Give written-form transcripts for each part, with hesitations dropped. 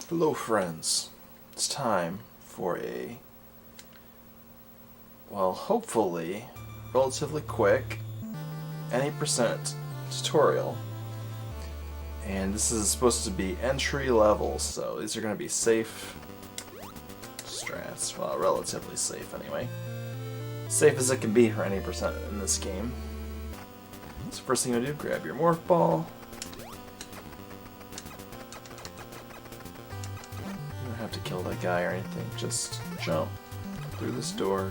Hello friends, it's time for a, well, hopefully relatively quick any percent tutorial. And this is supposed to be entry level, so these are going to be safe strats, well, relatively safe anyway. Safe as it can be for any percent in this game. So first thing you do, grab your morph ball. Have to kill that guy or anything, just jump through this door,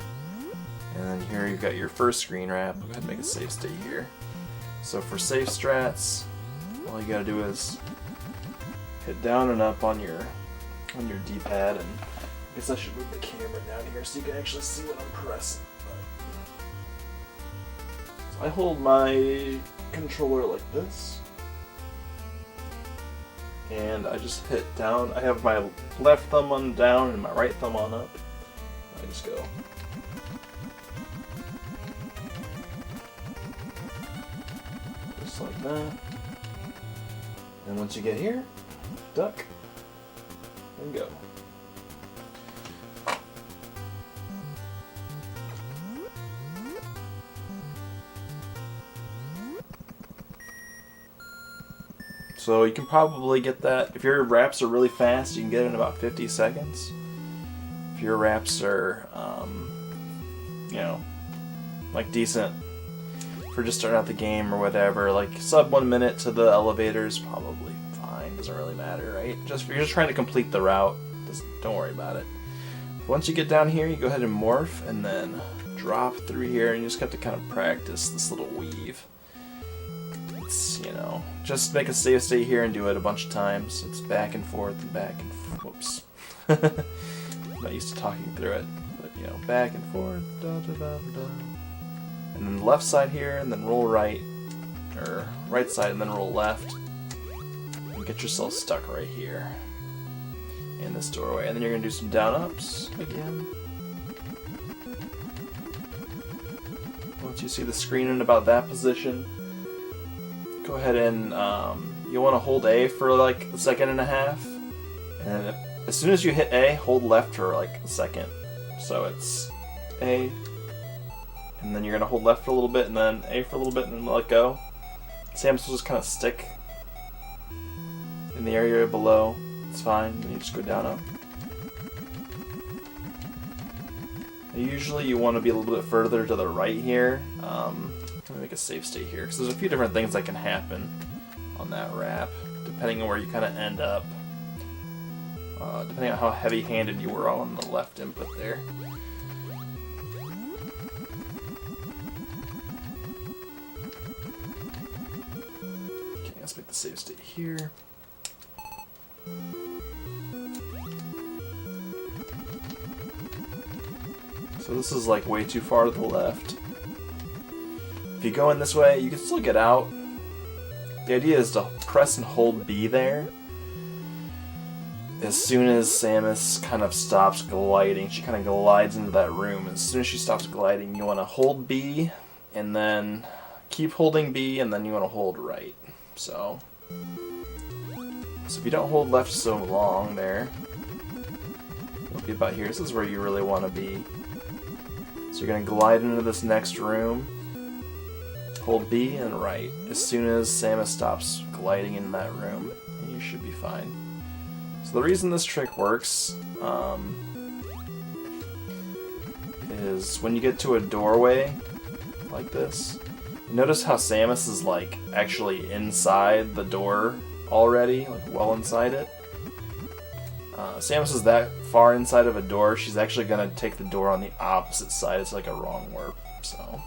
and then here you've got your first screen wrap. Go ahead and make a save state here. So for safe strats, all you gotta do is hit down and up on your D-pad, and I guess I should move the camera down here so you can actually see what I'm pressing. So I hold my controller like this, and I just hit down. I have my left thumb on down and my right thumb on up. I just go. Just like that. And once you get here, duck and go. So you can probably get that, if your wraps are really fast, you can get it in about 50 seconds. If your wraps are, you know, like decent for just starting out the game or whatever, like sub 1 minute to the elevators, probably fine, doesn't really matter, right? Just if you're just trying to complete the route, don't worry about it. Once you get down here, you go ahead and morph and then drop through here, and you just have to kind of practice this little weave. You know, just make a save state here and do it a bunch of times. It's back and forth and back and whoops. I'm not used to talking through it, but you know, back and forth, da da da da. And then the left side here, and then roll right, or right side and then roll left, and get yourself stuck right here in this doorway. And then you're gonna do some down ups again. Once you see the screen in about that position, go ahead and you want to hold A for like a second and a half, and as soon as you hit A, hold left for like a second. So it's A, and then you're gonna hold left for a little bit, and then A for a little bit, and then let go. Samus will just kind of stick in the area below. It's fine. And you just go down up. Usually you want to be a little bit further to the right here. Let me make a save state here, because there's a few different things that can happen on that wrap, depending on where you kind of end up. Depending on how heavy-handed you were on the left input there. Okay, let's make the save state here. So this is like way too far to the left. If you go in this way, you can still get out. The idea is to press and hold B there. As soon as Samus kind of stops gliding, she kind of glides into that room. As soon as she stops gliding, you want to hold B, and then keep holding B, and then you want to hold right. So if you don't hold left so long there, it'll be about here. This is where you really want to be. So you're going to glide into this next room. Hold B and right. As soon as Samus stops gliding in that room, you should be fine. So the reason this trick works is when you get to a doorway like this, you notice how Samus is like actually inside the door already, like well inside it. Samus is that far inside of a door, she's actually going to take the door on the opposite side. It's like a wrong warp, so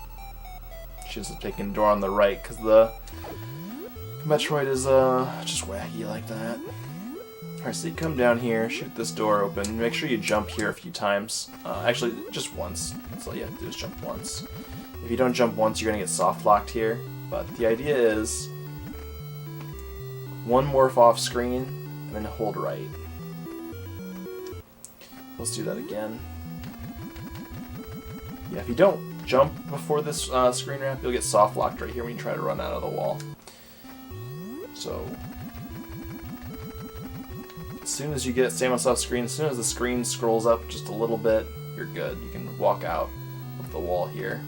she's taking the door on the right, because the Metroid is just wacky like that. Alright, so you come down here, shoot this door open, make sure you jump here a few times. Actually, just once. That's all you have to do is jump once. If you don't jump once, you're going to get soft locked here. But the idea is one morph off screen, and then hold right. Let's do that again. Yeah, if you don't jump before this screen wrap, you'll get soft locked right here when you try to run out of the wall. So as soon as you get Samus off screen, as soon as the screen scrolls up just a little bit, you're good. You can walk out of the wall here.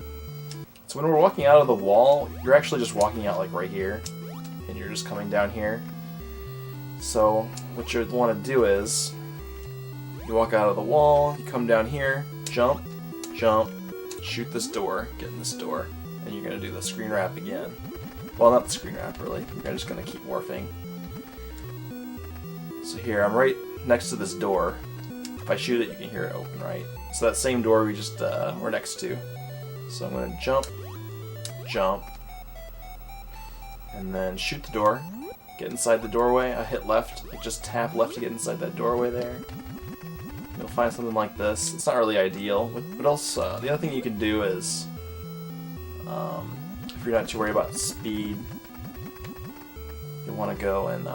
So when we're walking out of the wall, you're actually just walking out like right here, and you're just coming down here. So what you want to do is, you walk out of the wall, you come down here, jump, jump, shoot this door, get in this door, and you're going to do the screen wrap again. Well, not the screen wrap, really. You're just going to keep morphing. So here, I'm right next to this door. If I shoot it, you can hear it open, right? So that same door we just were next to. So I'm going to jump, jump, and then shoot the door. Get inside the doorway. I hit left. I just tap left to get inside that doorway there. You'll find something like this. It's not really ideal, but also the other thing you can do is, if you're not too worried about speed, you want to go and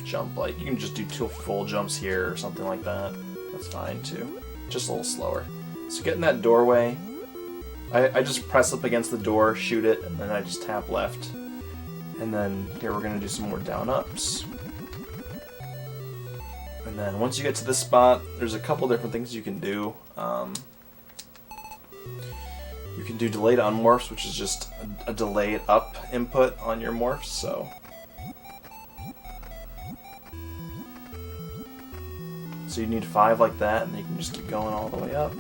jump. Like you can just do 2 full jumps here or something like that. That's fine too. Just a little slower. So get in that doorway. I just press up against the door, shoot it, and then I just tap left. And then here we're going to do some more down-ups. And then once you get to this spot, there's a couple different things you can do. You can do delayed unmorphs, which is just a delayed up input on your morphs. So you need 5 like that, and then you can just keep going all the way up.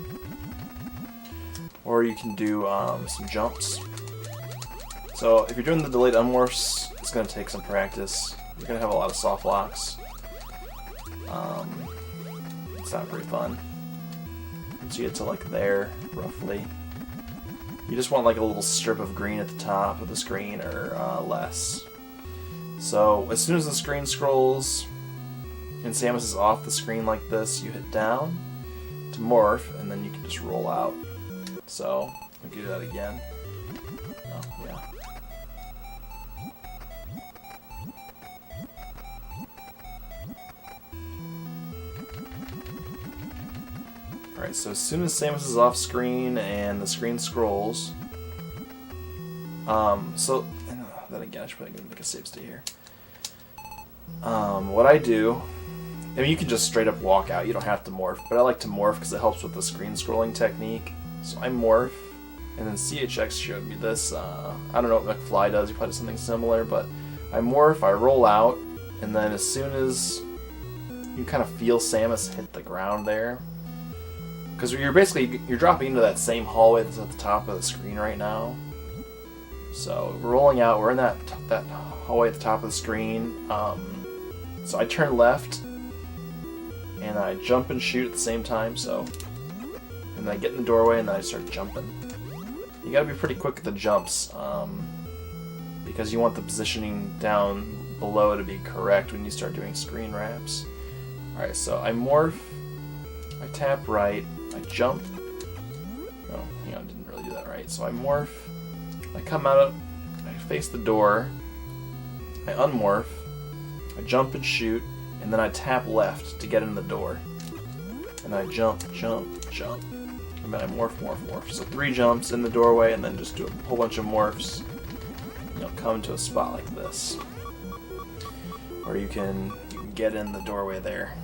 Or you can do some jumps. So if you're doing the delayed unmorphs, it's going to take some practice. You're going to have a lot of soft locks. It's not very fun. Once you get to like there, roughly, you just want like a little strip of green at the top of the screen or less. So as soon as the screen scrolls and Samus is off the screen like this, you hit down to morph, and then you can just roll out. So we'll do that again. Oh, yeah. Alright, so as soon as Samus is off screen and the screen scrolls, then again, I should probably make a save state here. What I do, I mean, you can just straight up walk out, you don't have to morph, but I like to morph because it helps with the screen scrolling technique. So I morph, and then CHX showed me this, I don't know what McFly does, he probably does something similar, but I morph, I roll out, and then as soon as you kind of feel Samus hit the ground there, because you're dropping into that same hallway that's at the top of the screen right now. So we're rolling out, we're in that hallway at the top of the screen. So I turn left, and I jump and shoot at the same time. And then I get in the doorway, and then I start jumping. You gotta be pretty quick at the jumps, because you want the positioning down below to be correct when you start doing screen wraps. Alright, so I morph, I tap right, I jump. Oh, hang on, I didn't really do that right. So I morph, I come out, I face the door, I unmorph, I jump and shoot, and then I tap left to get in the door. And I jump, jump, jump, and then I morph, morph, morph. So 3 jumps in the doorway, and then just do a whole bunch of morphs. And you'll come to a spot like this, or you can get in the doorway there.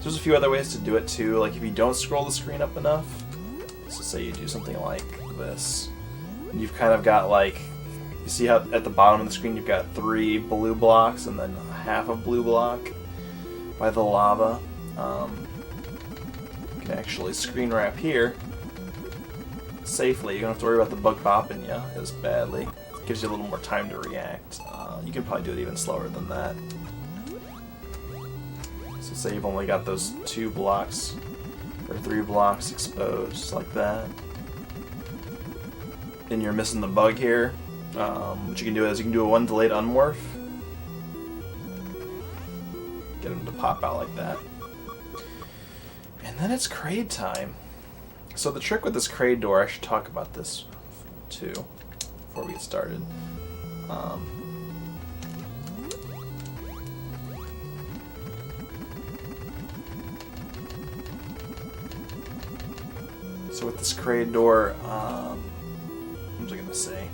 There's a few other ways to do it too, like if you don't scroll the screen up enough, so say you do something like this, and you've kind of got like, you see how at the bottom of the screen you've got 3 blue blocks and then half a blue block by the lava. You can actually screen wrap here safely. You don't have to worry about the bug bopping you as badly. It gives you a little more time to react. You can probably do it even slower than that. So say you've only got those 2 blocks or 3 blocks exposed like that, and you're missing the bug here. What you can do is you can do a 1 delayed unmorph, get them to pop out like that, and then it's kraid time. So the trick with this kraid door, I should talk about this too before we get started. So with this kraid door, what was I going to say?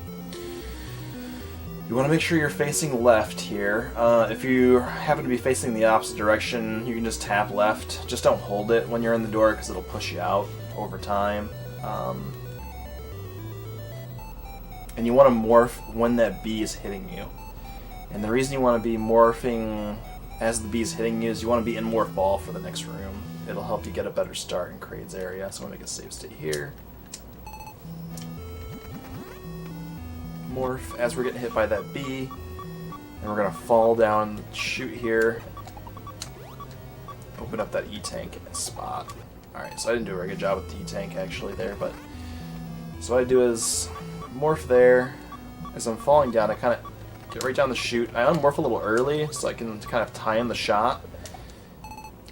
You want to make sure you're facing left here. If you happen to be facing the opposite direction, you can just tap left. Just don't hold it when you're in the door because it'll push you out over time. And you want to morph when that bee is hitting you. And the reason you want to be morphing as the bee is hitting you is you want to be in morph ball for the next room. It'll help you get a better start in Kraid's area. So I'm going to make a save state here. Morph as we're getting hit by that bee. And we're going to fall down, shoot here. Open up that E-tank in a spot. Alright, so I didn't do a very good job with the E-tank actually there, but... So what I do is morph there. As I'm falling down, I kind of get right down the chute. I unmorph a little early so I can kind of time the shot.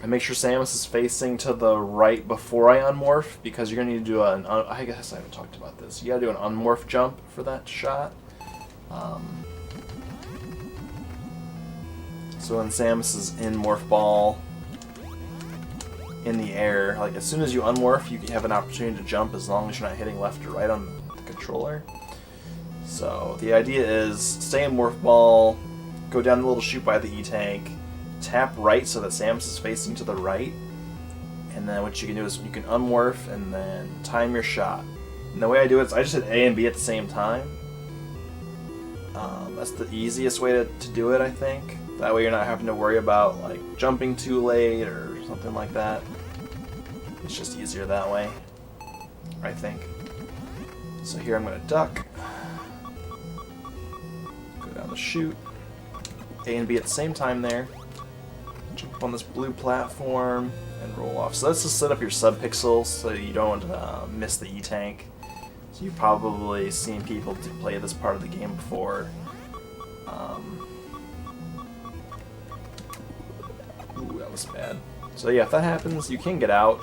And make sure Samus is facing to the right before I unmorph, because you're going to need to do an... I guess I haven't talked about this. You got to do an unmorph jump for that shot. So when Samus is in morph ball in the air, like as soon as you unmorph, you have an opportunity to jump as long as you're not hitting left or right on the controller. So the idea is stay in morph ball, go down the little chute by the E-tank, tap right so that Samus is facing to the right, and then what you can do is you can unmorph and then time your shot. And the way I do it is I just hit A and B at the same time. That's the easiest way to do it, I think. That way you're not having to worry about like jumping too late or something like that. It's just easier that way, I think. So here I'm going to duck, go down the chute, A and B at the same time there, jump up on this blue platform, and roll off. So let's just set up your sub-pixels so you don't miss the E-tank. So you've probably seen people play this part of the game before. Ooh, that was bad. So yeah, if that happens, you can get out.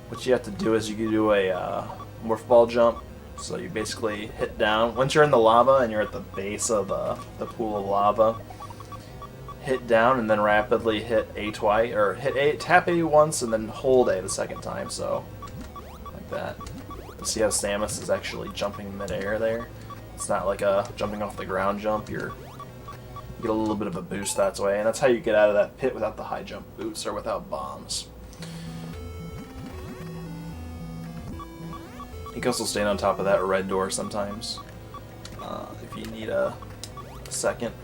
What you have to do is you can do a morph ball jump. So you basically hit down. Once you're in the lava and you're at the base of the pool of lava, hit down and then rapidly hit A twice, or hit A, tap A once and then hold A the second time. So like that. You see how Samus is actually jumping mid-air there? It's not like a jumping off the ground jump. You get a little bit of a boost that way, and that's how you get out of that pit without the high jump boots or without bombs. You can also stand on top of that red door sometimes if you need a second.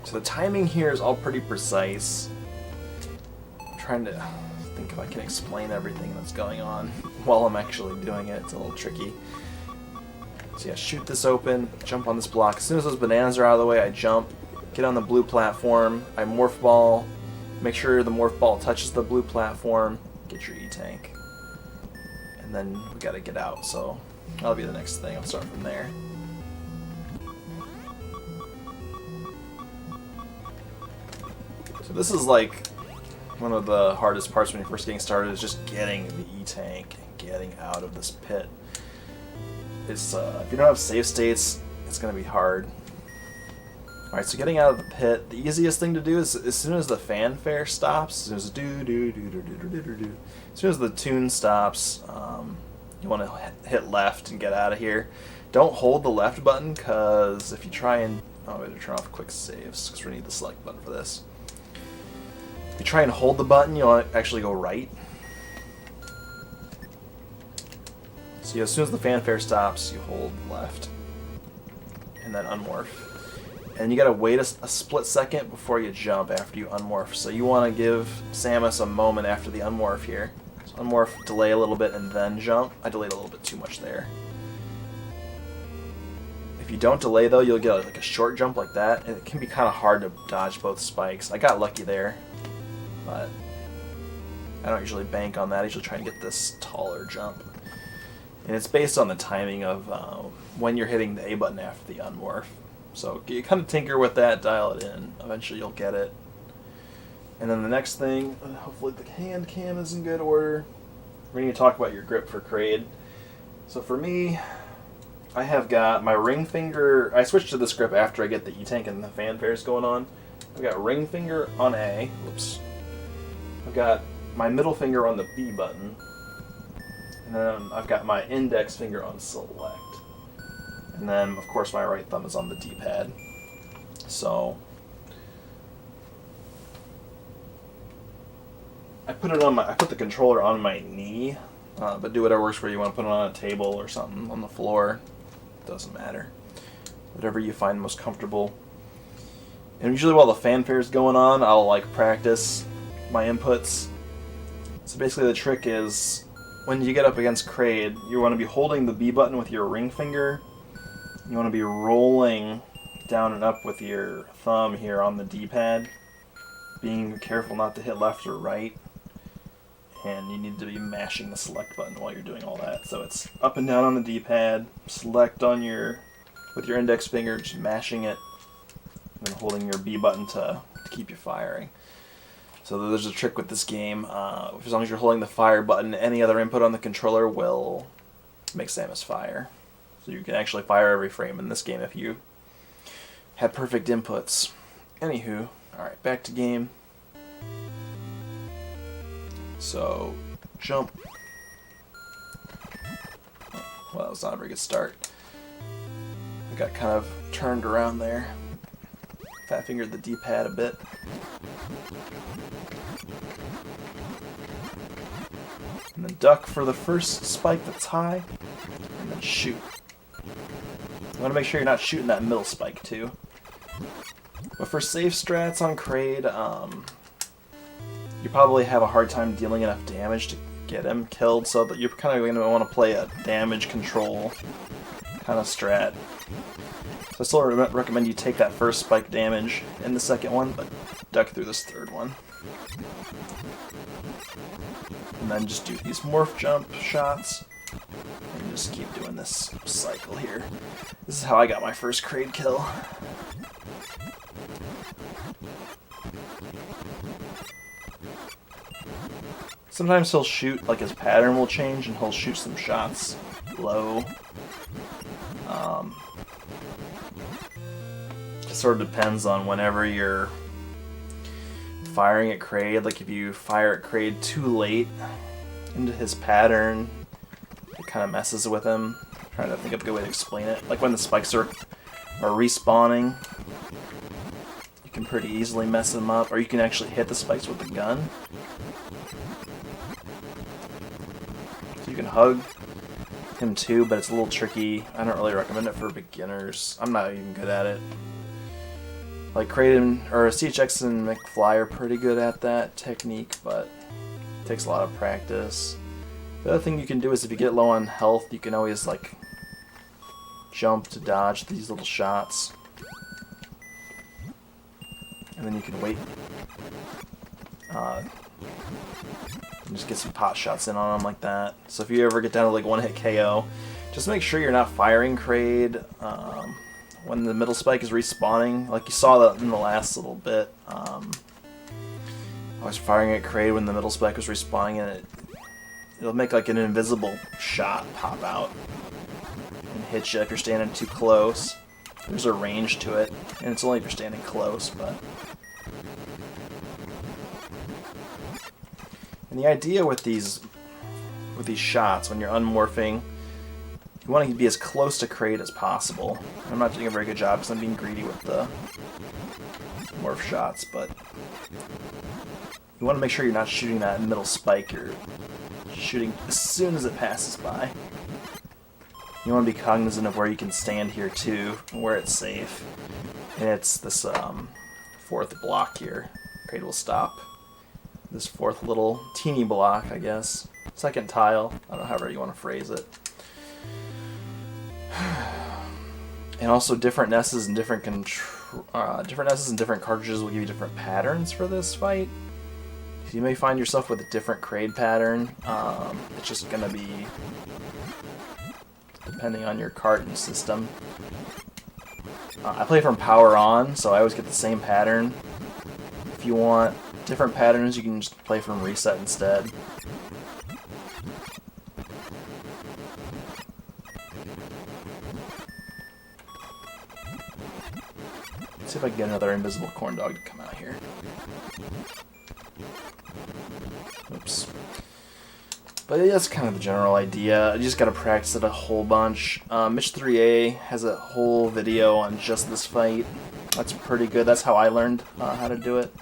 So the timing here is all pretty precise. I'm trying to think if I can explain everything that's going on while I'm actually doing it. It's a little tricky. So yeah, shoot this open, jump on this block. As soon as those bananas are out of the way, I jump, get on the blue platform, I morph ball, make sure the morph ball touches the blue platform, get your E-tank. And then we gotta get out, so that'll be the next thing. I'll start from there. So this is like one of the hardest parts when you're first getting started, is just getting the E-tank and getting out of this pit. It's, if you don't have save states, it's going to be hard. Alright, so getting out of the pit, the easiest thing to do is as soon as the fanfare stops, as soon as the tune stops, you want to hit left and get out of here. Don't hold the left button, because if you try and... Oh, I better turn off quick saves, because we need the select button for this. If you try and hold the button, you'll actually go right. So as soon as the fanfare stops, you hold left, and then unmorph. And you gotta wait a split second before you jump after you unmorph. So you want to give Samus a moment after the unmorph here. So unmorph, delay a little bit, and then jump. I delayed a little bit too much there. If you don't delay though, you'll get like a short jump like that, and it can be kind of hard to dodge both spikes. I got lucky there, but I don't usually bank on that. I usually try and get this taller jump. And it's based on the timing of when you're hitting the A button after the unmorph. So you kind of tinker with that, dial it in. Eventually you'll get it. And then the next thing, hopefully the hand cam is in good order. We're going to talk about your grip for Kraid. So for me, I have got my ring finger. I switched to this grip after I get the E-tank and the fanfares going on. I've got ring finger on A. Whoops. I've got my middle finger on the B button. And then I've got my index finger on select. And then, of course, my right thumb is on the D-pad. So I put the controller on my knee, but do whatever works for you. You want to put it on a table or something on the floor. Doesn't matter. Whatever you find most comfortable. And usually while the fanfare is going on, I'll like practice my inputs. So basically the trick is, when you get up against kraid, you want to be holding the B button with your ring finger. You want to be rolling down and up with your thumb here on the D-pad, being careful not to hit left or right. And you need to be mashing the select button while you're doing all that. So it's up and down on the D-pad, select on with your index finger, just mashing it, and then holding your B button to keep you firing. So there's a trick with this game. As long as you're holding the fire button, any other input on the controller will make Samus fire. So you can actually fire every frame in this game if you had perfect inputs. Anywho, alright, back to game. So, jump. Well, that was not a very good start. I got kind of turned around there. Fat fingered the D-pad a bit. And then duck for the first spike that's high, and then shoot. You want to make sure you're not shooting that middle spike too. But for safe strats on kraid, you probably have a hard time dealing enough damage to get him killed, so that you're kind of going to want to play a damage control kind of strat. So I still recommend you take that first spike damage in the second one, but duck through this third one. And then just do these morph jump shots, and just keep doing this cycle here. This is how I got my first kraid kill. Sometimes he'll shoot, like his pattern will change, and he'll shoot some shots low. It sort of depends on whenever you're firing at kraid. Like if you fire at kraid too late into his pattern, it kind of messes with him. I'm trying to think of a good way to explain it. Like when the spikes are respawning, you can pretty easily mess them up, or you can actually hit the spikes with the gun. So you can hug him too, but it's a little tricky. I don't really recommend it for beginners. I'm not even good at it. Like kraid or CHX and McFly are pretty good at that technique, but it takes a lot of practice. The other thing you can do is if you get low on health, you can always like jump to dodge these little shots. And then you can wait. And just get some pot shots in on them like that. So if you ever get down to like one hit KO, just make sure you're not firing kraid when the middle spike is respawning. Like you saw that in the last little bit. I was firing at kraid when the middle spike was respawning, and it'll make like an invisible shot pop out and hit you if you're standing too close. There's a range to it, and it's only if you're standing close, but... And the idea with these shots, when you're unmorphing, you want to be as close to kraid as possible. I'm not doing a very good job because I'm being greedy with the morph shots, but you want to make sure you're not shooting that middle spike. You're shooting as soon as it passes by. You want to be cognizant of where you can stand here too, and where it's safe. And it's this fourth block here. Kraid will stop. This fourth little teeny block, I guess. Second tile. I don't know, however you want to phrase it. And also different NESs and different cartridges will give you different patterns for this fight. So you may find yourself with a different kraid pattern. It's just gonna be depending on your cart and system. I play from power on, so I always get the same pattern. If you want different patterns, you can just play from reset instead. Let's see if I can get another invisible corn dog to come out here. Oops. But that's kind of the general idea. You just gotta practice it a whole bunch. Mitch 3A has a whole video on just this fight. That's pretty good. That's how I learned how to do it.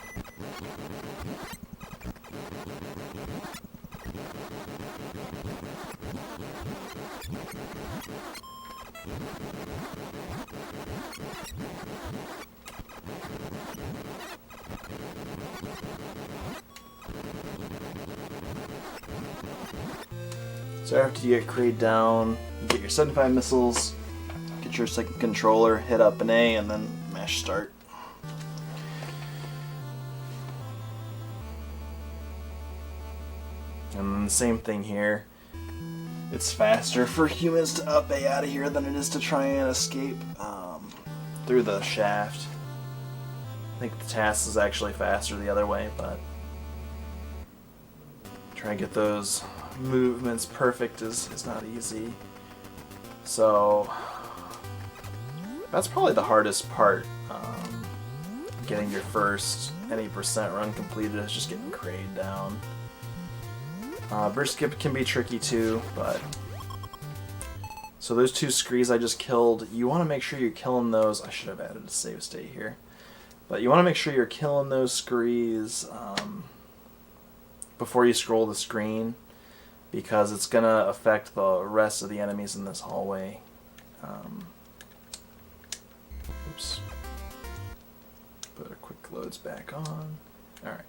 So after you get kraid down, you get your 75 missiles, get your second controller, hit up an A, and then mash start. And then the same thing here. It's faster for humans to up A out of here than it is to try and escape through the shaft. I think the task is actually faster the other way, but trying to get those movements perfect is not easy. So that's probably the hardest part. Getting your first any percent run completed is just getting kraid down. Bridge skip can be tricky too, but so those two screes I just killed, you want to make sure you're killing those. I should have added a save state here, but you want to make sure you're killing those screes before you scroll the screen, because it's gonna affect the rest of the enemies in this hallway. Oops. Put our quick loads back on. Alright.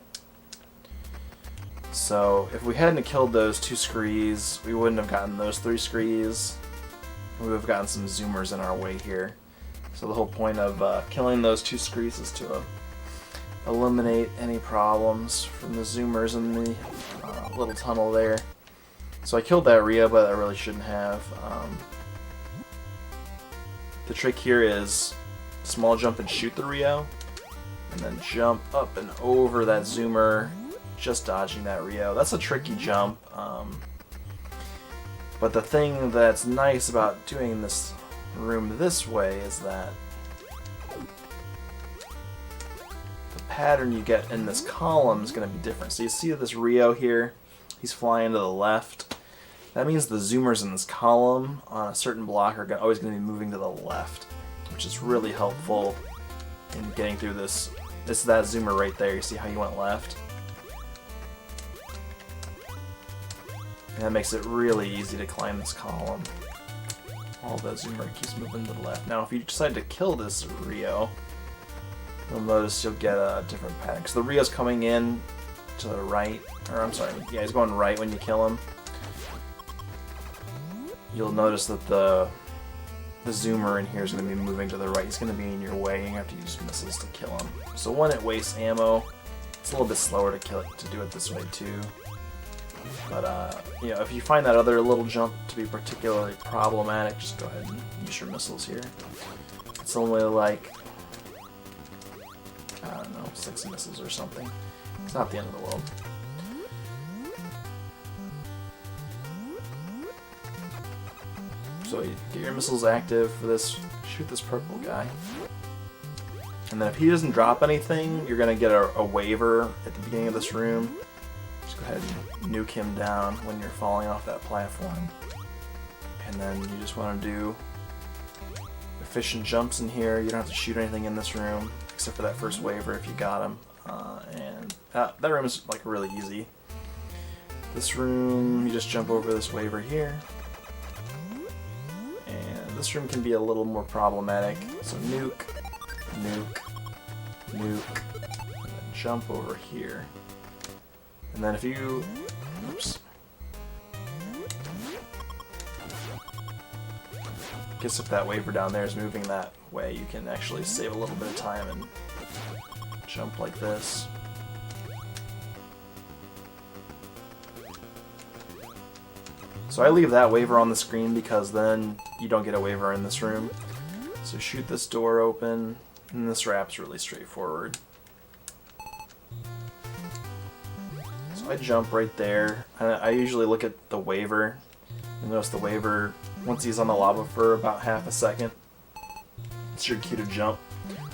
So, if we hadn't killed those two screes, we wouldn't have gotten those three screes. We would have gotten some zoomers in our way here. So the whole point of killing those two screes is to eliminate any problems from the zoomers in the little tunnel there. So I killed that Rio, but I really shouldn't have. The trick here is small jump and shoot the Rio, and then jump up and over that zoomer, just dodging that Rio. That's a tricky jump, but the thing that's nice about doing this room this way is that the pattern you get in this column is going to be different. So you see this Rio here, he's flying to the left. That means the zoomers in this column on a certain block are always going to be moving to the left, which is really helpful in getting through this. This is that zoomer right there. You see how he went left? And that makes it really easy to climb this column. All the zoomer keeps moving to the left. Now if you decide to kill this Rio, you'll notice you'll get a different pattern. Because the Rio's coming in to the right, or I'm sorry, yeah, he's going right when you kill him. You'll notice that the zoomer in here is going to be moving to the right. He's going to be in your way, and you have to use missiles to kill him. So when it wastes ammo, it's a little bit slower to do it this way too. But you know, if you find that other little jump to be particularly problematic, just go ahead and use your missiles here. It's only like, I don't know, 6 missiles or something. It's not the end of the world. So you get your missiles active for this, shoot this purple guy. And then if he doesn't drop anything, you're going to get a waiver at the beginning of this room. Just go ahead and nuke him down when you're falling off that platform. And then you just want to do efficient jumps in here. You don't have to shoot anything in this room, except for that first waiver if you got him. And that room is like really easy. This room, you just jump over this waiver here. This room can be a little more problematic. So nuke, nuke, nuke, and then jump over here. And then if you, oops. Guess if that waiver down there is moving that way, you can actually save a little bit of time and jump like this. So I leave that waiver on the screen because then you don't get a waiver in this room. So shoot this door open, and this wrap's really straightforward. So I jump right there. I usually look at the waiver. You notice the waiver, once he's on the lava for about half a second, it's your cue to jump.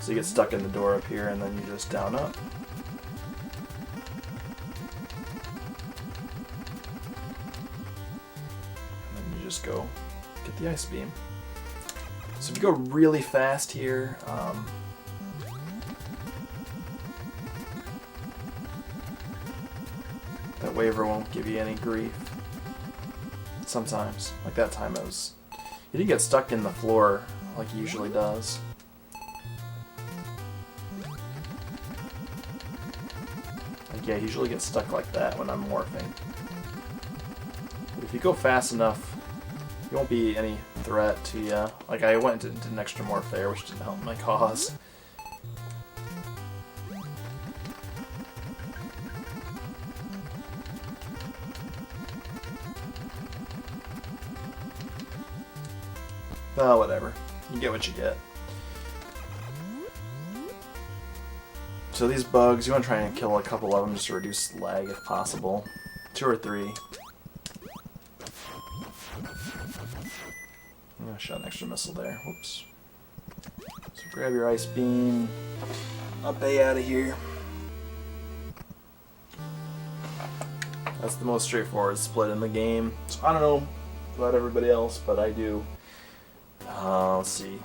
So you get stuck in the door up here, and then you just down up. just go get the ice beam. So if you go really fast here, that waver won't give you any grief. Sometimes, like that time it was... He didn't get stuck in the floor like he usually does. Like, yeah, he usually gets stuck like that when I'm morphing. But if you go fast enough, he won't be any threat to you. Like, I went into an extra morph there, which didn't help my cause. Oh, whatever. You get what you get. So these bugs, you want to try and kill a couple of them just to reduce lag if possible. 2 or 3. I'm gonna shot an extra missile there. Whoops. So grab your ice beam. I'll pay out of here. That's the most straightforward split in the game. So I don't know about everybody else, but I do. Let's see.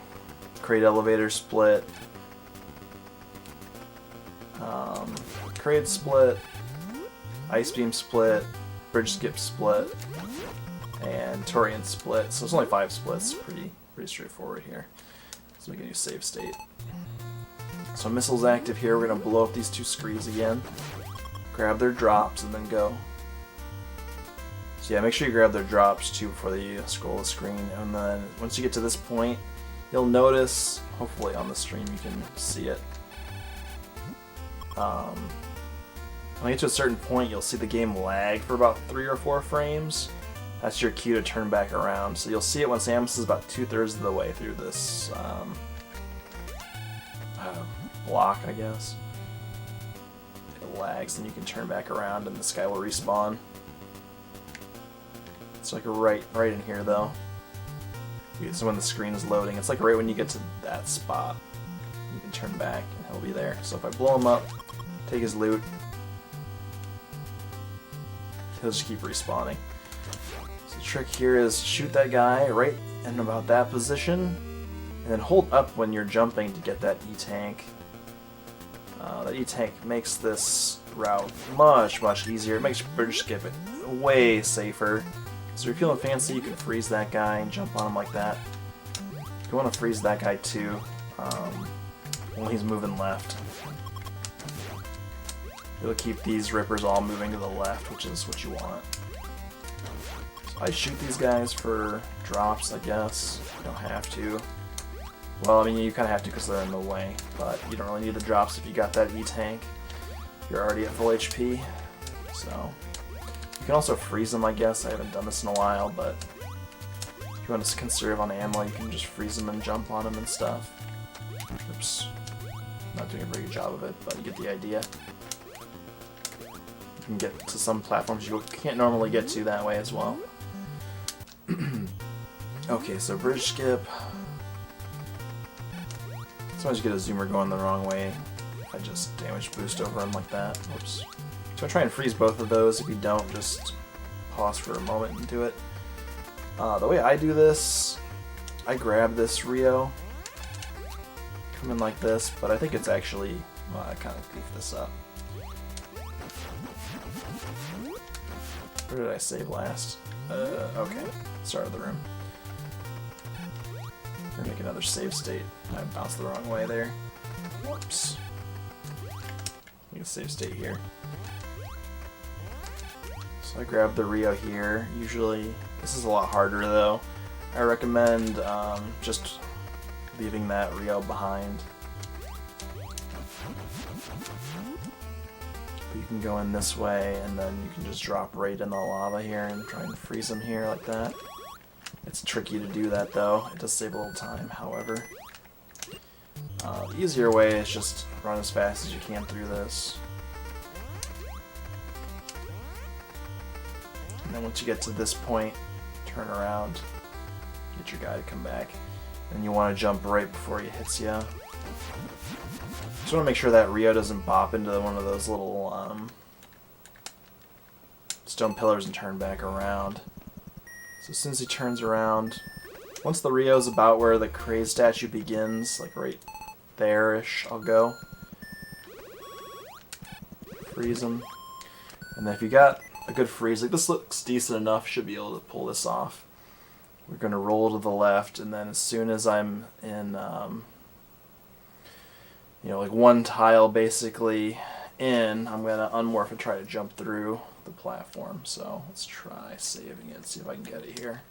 Kraid elevator split. Kraid split. Ice beam split. Bridge skip split. And Torian split. So it's only 5 splits. Pretty straightforward here. Let's make a new save state. So missile's active here. We're gonna blow up these 2 screes again. Grab their drops and then go. So yeah, make sure you grab their drops too before you scroll the screen. And then once you get to this point, you'll notice, hopefully on the stream you can see it. When you get to a certain point, you'll see the game lag for about 3 or 4 frames. That's your cue to turn back around. So you'll see it when Samus is about 2/3 of the way through this block, I guess. It lags, and you can turn back around, and this guy will respawn. It's like right in here, though. So when the screen is loading, it's like right when you get to that spot, you can turn back, and he'll be there. So if I blow him up, take his loot, he'll just keep respawning. So the trick here is shoot that guy right in about that position, and then hold up when you're jumping to get that E-tank. That E-tank makes this route much easier. It makes bridge skip it way safer. So if you're feeling fancy, you can freeze that guy and jump on him like that. You want to freeze that guy too when he's moving left. It'll keep these rippers all moving to the left, which is what you want. So I shoot these guys for drops, I guess. You don't have to. Well, I mean, you kind of have to because they're in the way, but you don't really need the drops if you got that E-tank. You're already at full HP, so... You can also freeze them, I guess. I haven't done this in a while, but if you want to conserve on ammo, you can just freeze them and jump on them and stuff. Oops. Not doing a very good job of it, but you get the idea. You can get to some platforms you can't normally get to that way as well. Okay, so bridge skip. Sometimes you get a zoomer going the wrong way. I just damage boost over him like that. Whoops. So I try and freeze both of those. If you don't, just pause for a moment and do it. The way I do this, I grab this Rio, come in like this, but I think it's actually, well, I kind of goofed this up. Where did I save last? Okay, start of the room. We're gonna make another save state. I bounced the wrong way there. Whoops. Make a save state here. So I grab the Rio here. Usually, this is a lot harder though. I recommend just leaving that Rio behind. But you can go in this way, and then you can just drop right in the lava here and try and freeze them here like that. It's tricky to do that though. It does save a little time, however. The easier way is just run as fast as you can through this. And then once you get to this point, turn around, get your guy to come back. And you want to jump right before he hits you. Just want to make sure that Rio doesn't bop into one of those little stone pillars and turn back around. So as soon as he turns around, once the Rio's about where the kraid statue begins, like right there-ish, I'll go. Freeze him. And then if you got a good freeze, like this looks decent enough, should be able to pull this off. We're going to roll to the left, and then as soon as I'm in, you know, like one tile basically in, I'm going to unmorph and try to jump through the platform. So let's try saving it, see if I can get it here.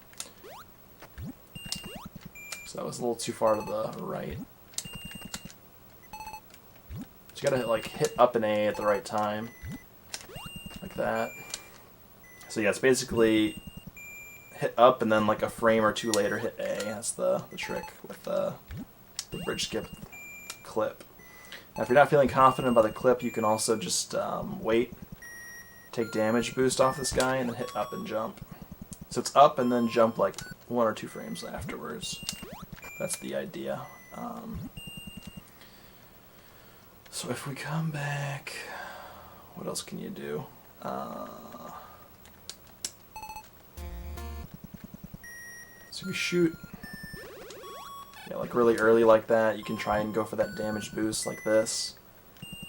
So that was a little too far to the right. So you gotta like hit up and A at the right time, like that. So yeah, it's basically hit up and then like a frame or two later hit A. That's the trick with the bridge skip clip. Now if you're not feeling confident about the clip, you can also just wait, take damage boost off this guy, and then hit up and jump. So it's up and then jump like 1 or 2 frames afterwards. That's the idea. So if we come back, what else can you do? So we shoot, yeah, like really early like that. You can try and go for that damage boost like this.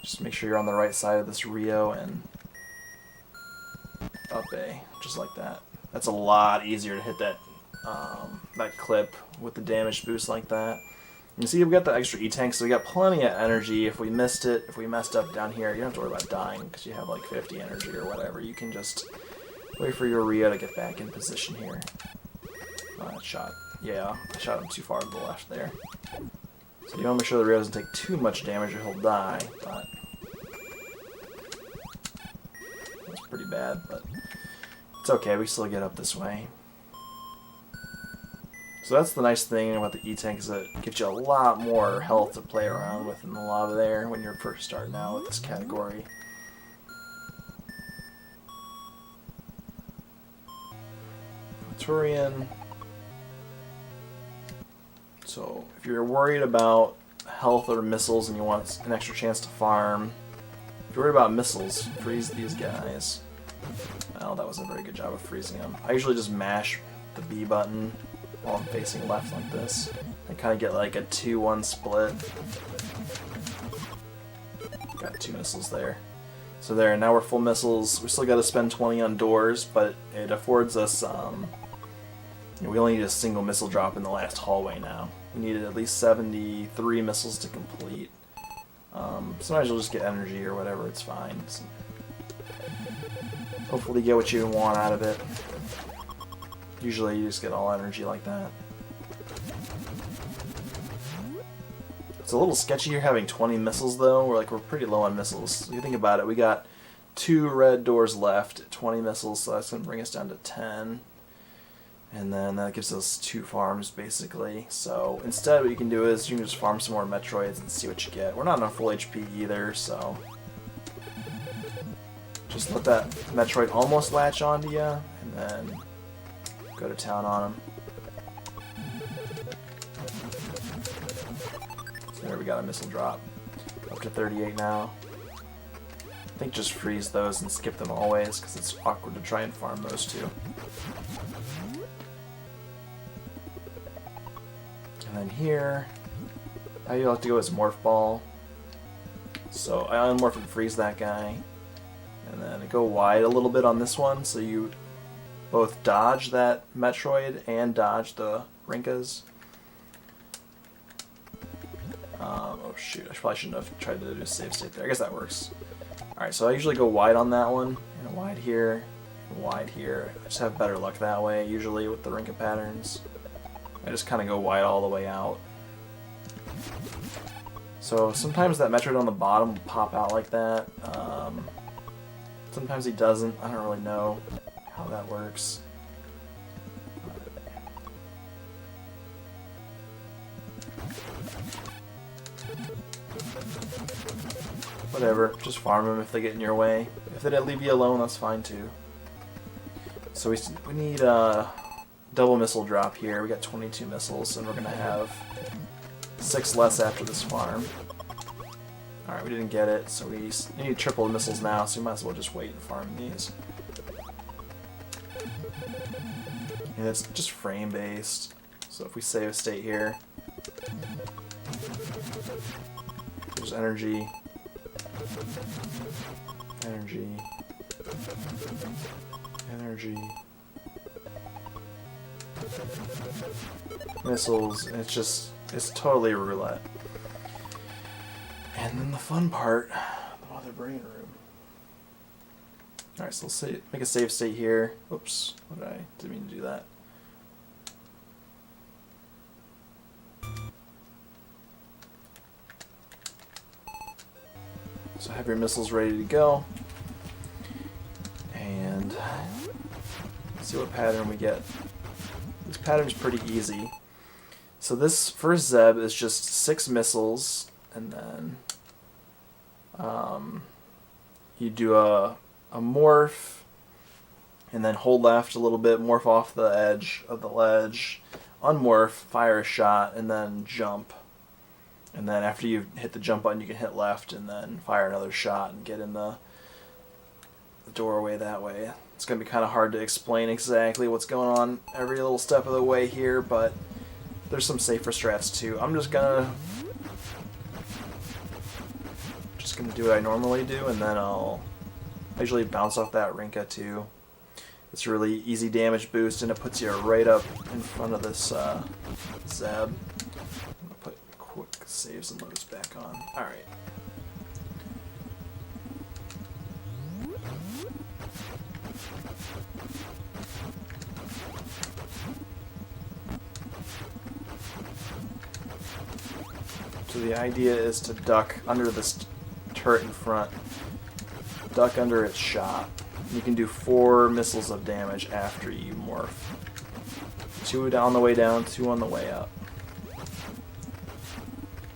Just make sure you're on the right side of this Rio and up A, just like that. That's a lot easier to hit that that clip with the damage boost like that. You see, we got the extra E-tank, so we got plenty of energy. If we missed it, if we messed up down here, you don't have to worry about dying because you have like 50 energy or whatever. You can just wait for your Rio to get back in position here. Shot. Yeah, I shot him too far to the left there. So you want to make sure the Rio doesn't take too much damage or he'll die, but that's pretty bad, but it's okay, we still get up this way. So that's the nice thing about the E-tank, is that it gives you a lot more health to play around with in the lava there when you're first starting out with this category. Turian. So if you're worried about health or missiles and you want an extra chance to farm, if you're worried about missiles, freeze these guys. Well, that wasn't a very good job of freezing them. I usually just mash the B button while I'm facing left like this. I kind of get like a 2-1 split. Got 2 missiles there. So there, now we're full missiles. We still got to spend 20 on doors, but it affords us, we only need a single missile drop in the last hallway now. We needed at least 73 missiles to complete. Sometimes you'll just get energy or whatever, it's fine. So hopefully you get what you want out of it. Usually you just get all energy like that. It's a little sketchy here having 20 missiles though. We're pretty low on missiles. So you think about it, we got 2 red doors left at 20 missiles, so that's going to bring us down to 10. And then that gives us 2 farms basically. So instead what you can do is you can just farm some more Metroids and see what you get. We're not on full HP either, so just let that Metroid almost latch onto you and then go to town on him. So there we got a missile drop. Up to 38 now. I think just freeze those and skip them always because it's awkward to try and farm those 2. And then here, how you like to go is Morph Ball. So I unmorph and freeze that guy. And then I go wide a little bit on this one, so you both dodge that Metroid and dodge the Rinkas. Oh shoot, I probably shouldn't have tried to do a save state there. I guess that works. Alright, so I usually go wide on that one, and wide here, and wide here. I just have better luck that way, usually, with the Rinka patterns. I just kind of go wide all the way out. So sometimes that Metroid on the bottom will pop out like that. Sometimes he doesn't. I don't really know how that works. Whatever, just farm them if they get in your way. If they didn't leave you alone, that's fine too. So we need a double missile drop here. We got 22 missiles, and we're gonna have 6 less after this farm. Alright, we didn't get it, so we need triple missiles now, so we might as well just wait and farm these. And it's just frame based. So if we save a state here, there's energy, energy, energy, missiles, and it's totally roulette. And then the fun part, the mother brain room. Alright, so let's make a save state here. Oops, didn't mean to do that. So have your missiles ready to go. And let's see what pattern we get. This pattern's pretty easy. So this first Zeb is just 6 missiles, and then you do a morph, and then hold left a little bit, morph off the edge of the ledge, unmorph, fire a shot, and then jump. And then after you hit the jump button, you can hit left and then fire another shot and get in the doorway that way. It's going to be kind of hard to explain exactly what's going on every little step of the way here, but there's some safer strats too. I'm just gonna do what I normally do, and then I usually bounce off that Rinka too. It's a really easy damage boost, and it puts you right up in front of this Zeb. I'm gonna put quick saves and loads back on. Alright. So the idea is to duck under this turret in front, duck under its shot. You can do 4 missiles of damage after you morph. 2 on the way down, 2 on the way up.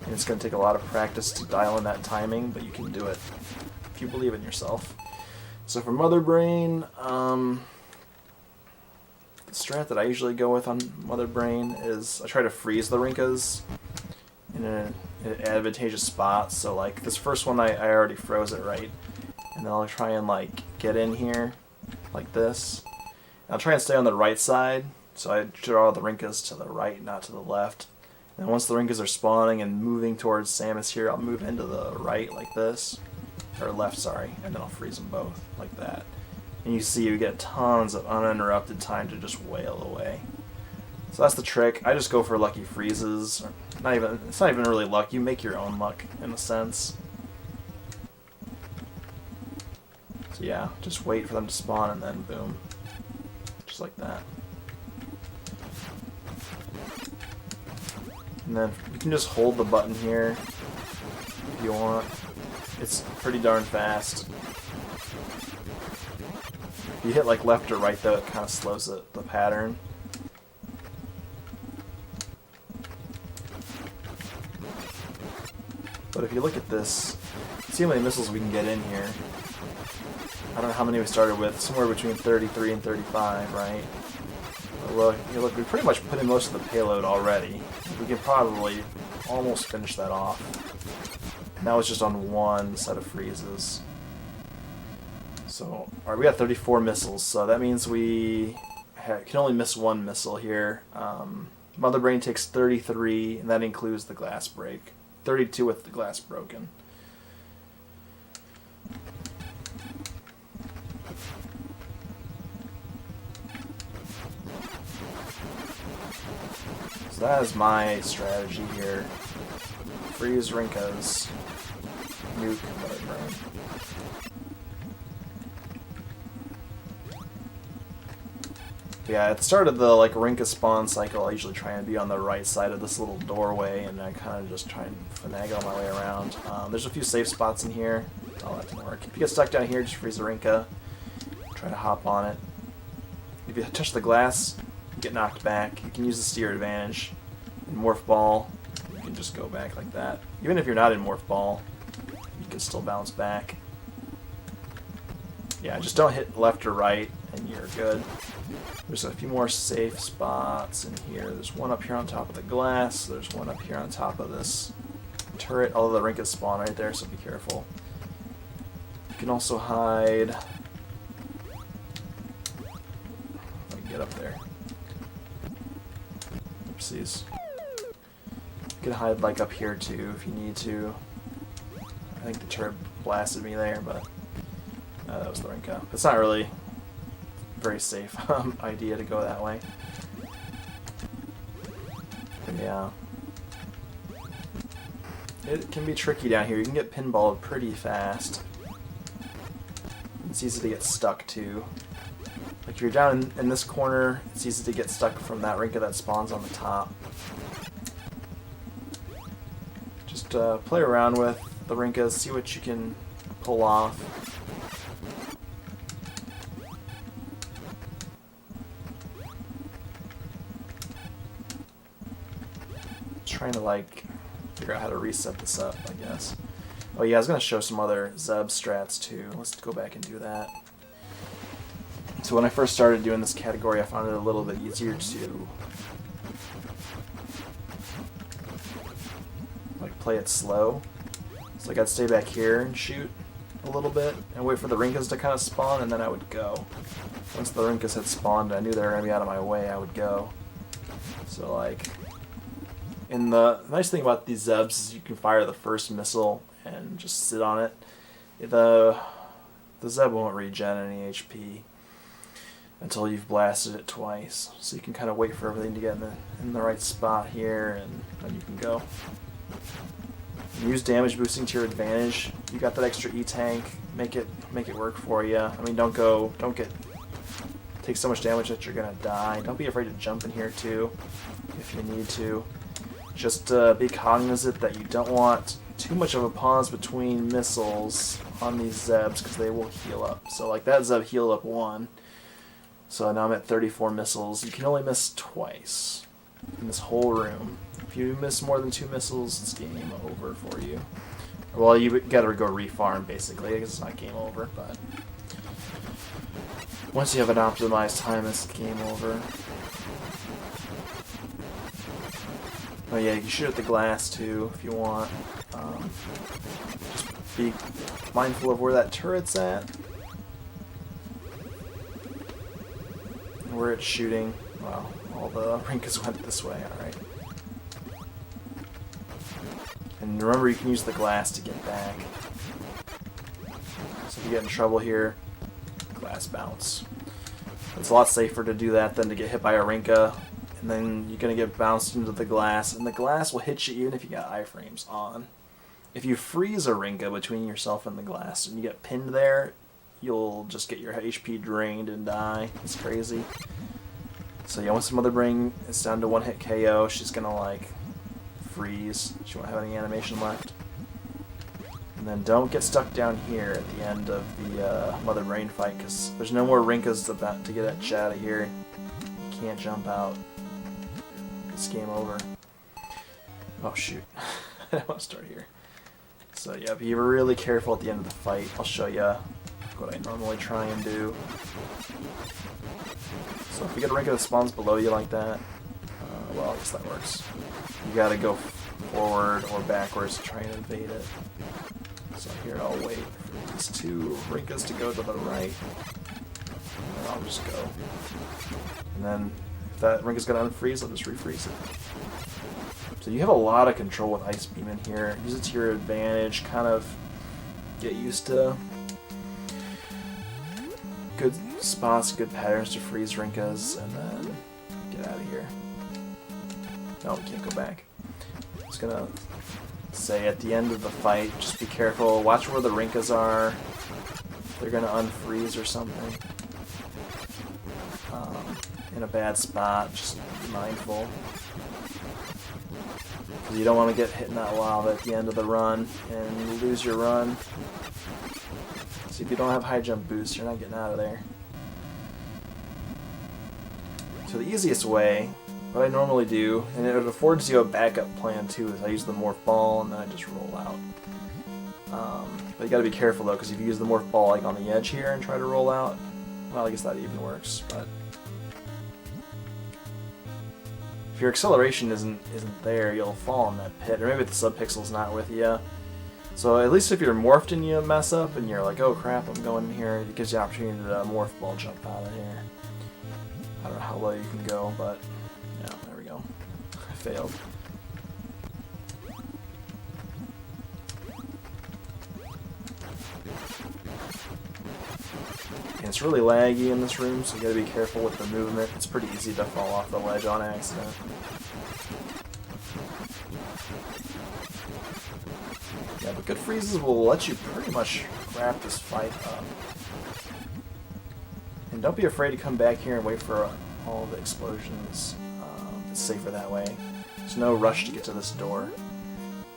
And it's going to take a lot of practice to dial in that timing, but you can do it if you believe in yourself. So for Mother Brain, the strat that I usually go with on Mother Brain is I try to freeze the Rinkas in an advantageous spot. So like this first one, I already froze it right, and then I'll try and like get in here like this. And I'll try and stay on the right side, so I draw the Rinkas to the right, not to the left. And once the Rinkas are spawning and moving towards Samus here, I'll move into the right like this, or left, sorry, and then I'll freeze them both like that. And you see you get tons of uninterrupted time to just wail away. So that's the trick. I just go for lucky freezes. It's not even really luck. You make your own luck in a sense. So yeah, just wait for them to spawn and then boom, just like that. And then you can just hold the button here if you want. It's pretty darn fast. If you hit like left or right though, it kind of slows the pattern. But if you look at this, see how many missiles we can get in here. I don't know how many we started with, somewhere between 33 and 35, right? But look, we pretty much put in most of the payload already. We can probably almost finish that off. Now it's just on one set of freezes. So, alright, we got 34 missiles, so that means we can only miss 1 missile here. Mother Brain takes 33, and that includes the glass break. 32 with the glass broken. So that is my strategy here. Freeze Rinkas, nuke Mother Brain. Yeah, at the start of the like Rinka spawn cycle, I usually try and be on the right side of this little doorway, and I kind of just try and finagle my way around. There's a few safe spots in here. Oh, that didn't work. If you get stuck down here, just freeze the Rinka. Try to hop on it. If you touch the glass, you get knocked back. You can use the steer advantage. In Morph Ball, you can just go back like that. Even if you're not in Morph Ball, you can still bounce back. Yeah, just don't hit left or right, and you're good. There's a few more safe spots in here. There's one up here on top of the glass. There's one up here on top of this turret. Although the Rinkas spawn right there, so be careful. You can also hide. Let me get up there. pussies. You can hide like up here too if you need to. I think the turret blasted me there, but that was the Rinka. It's not really a very safe idea to go that way. But yeah. It can be tricky down here. You can get pinballed pretty fast. It's easy to get stuck too. Like if you're down in this corner, it's easy to get stuck from that Rinka that spawns on the top. Just play around with the Rinkas, see what you can pull off. Trying to like figure out how to reset this up, I guess. Oh yeah, I was gonna show some other Zeb strats too. Let's go back and do that. So when I first started doing this category, I found it a little bit easier to like play it slow. So like I'd stay back here and shoot a little bit and wait for the Rinkas to kind of spawn, and then I would go. Once the Rinkas had spawned, I knew they were gonna be out of my way, I would go. So like, and the nice thing about these Zebs is you can fire the first missile and just sit on it. The Zeb won't regen any HP until you've blasted it twice. So you can kind of wait for everything to get in the right spot here, and then you can go. Use damage boosting to your advantage. You got that extra E-tank. Make it work for you. I mean, don't take so much damage that you're gonna die. Don't be afraid to jump in here too, if you need to. Just be cognizant that you don't want too much of a pause between missiles on these Zebs, because they will heal up. So like that Zeb healed up 1. So now I'm at 34 missiles. You can only miss twice in this whole room. If you miss more than 2 missiles, it's game over for you. Well, you gotta go refarm, basically. I guess it's not game over, but once you have an optimized time, it's game over. Oh yeah, you can shoot at the glass too, if you want. Just be mindful of where that turret's at. And where it's shooting. Wow, all the Rinkas went this way, alright. And remember, you can use the glass to get back. So if you get in trouble here, glass bounce. It's a lot safer to do that than to get hit by a Rinka, and then you're going to get bounced into the glass, and the glass will hit you even if you got iframes on. If you freeze a Rinka between yourself and the glass and you get pinned there, you'll just get your HP drained and die. It's crazy. So yeah, once the Mother Brain is down to 1-hit KO, she's going to like freeze. She won't have any animation left. And then don't get stuck down here at the end of the Mother Brain fight, because there's no more Rinkas to get that chat out of here. You can't jump out. It's game over. Oh shoot. I don't want to start here. So yeah, be really careful at the end of the fight. I'll show you what I normally try and do. So if you get a Rinka that spawns below you like that, well, I guess that works. You gotta go forward or backwards to try and evade it. So here I'll wait for these 2 Rinkas to go to the right, and I'll just go. And then if that Rinka's gonna unfreeze, I'll just refreeze it. So you have a lot of control with Ice Beam in here. Use it to your advantage, kind of get used to good spots, good patterns to freeze Rinkas, and then get out of here. No, we can't go back. I'm just gonna say at the end of the fight, just be careful, watch where the Rinkas are. They're gonna unfreeze or something. In a bad spot, just be mindful. Because you don't want to get hit in that lava at the end of the run and lose your run. See, if you don't have high jump boost, you're not getting out of there. So the easiest way, what I normally do, and it affords you a backup plan too, is I use the morph ball and then I just roll out. But you gotta be careful though, because if you use the morph ball like on the edge here and try to roll out, well, I guess that even works, but if your acceleration isn't there, you'll fall in that pit, or maybe the subpixel's not with you. So at least if you're morphed and you mess up and you're like, oh crap, I'm going in here, it gives you the opportunity to morph ball jump out of here. I don't know how low you can go, but yeah, there we go. failed. And it's really laggy in this room, so you gotta be careful with the movement. It's pretty easy to fall off the ledge on accident. Yeah, but good freezes will let you pretty much wrap this fight up. And don't be afraid to come back here and wait for all the explosions. It's safer that way. There's no rush to get to this door.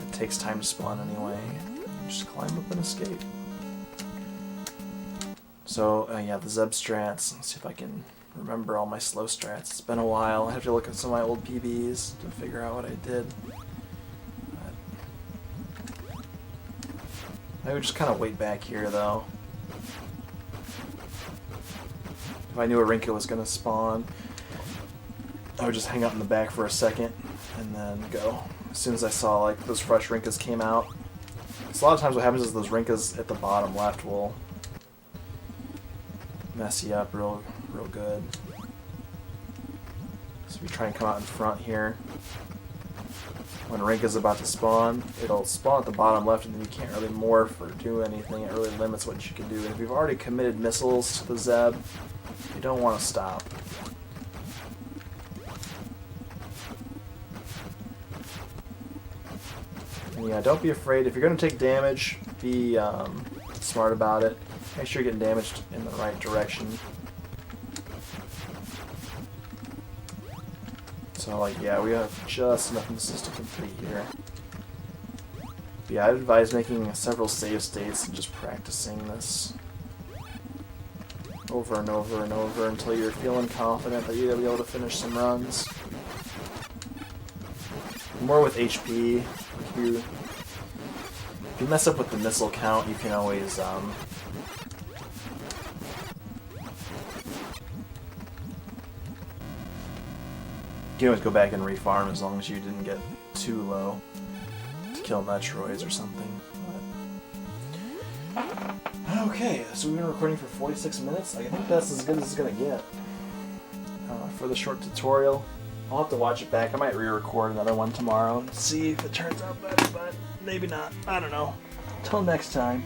It takes time to spawn anyway. Just climb up and escape. So, yeah, the Zeb strats. Let's see if I can remember all my slow strats. It's been a while. I have to look at some of my old PBs to figure out what I did. I would just kind of wait back here, though. If I knew a Rinka was going to spawn, I would just hang out in the back for a second and then go. As soon as I saw like those fresh Rinkas came out. So a lot of times what happens is those Rinkas at the bottom left will mess you up real good. So if you try and come out in front here, when Rinka's about to spawn, it'll spawn at the bottom left and then you can't really morph or do anything. It really limits what you can do. And if you've already committed missiles to the Zeb, you don't want to stop. And yeah, don't be afraid. If you're going to take damage, be smart about it. Make sure you're getting damaged in the right direction. So, like, yeah, we have just enough misses to complete here. But yeah, I'd advise making several save states and just practicing this over and over and over until you're feeling confident that you're going to be able to finish some runs. More with HP. If you mess up with the missile count, you can always you can always go back and refarm as long as you didn't get too low to kill Metroids or something. But... Okay, so we've been recording for 46 minutes. I think that's as good as it's gonna get for the short tutorial. I'll have to watch it back. I might re-record another one tomorrow and see if it turns out better, but maybe not. I don't know. Till next time.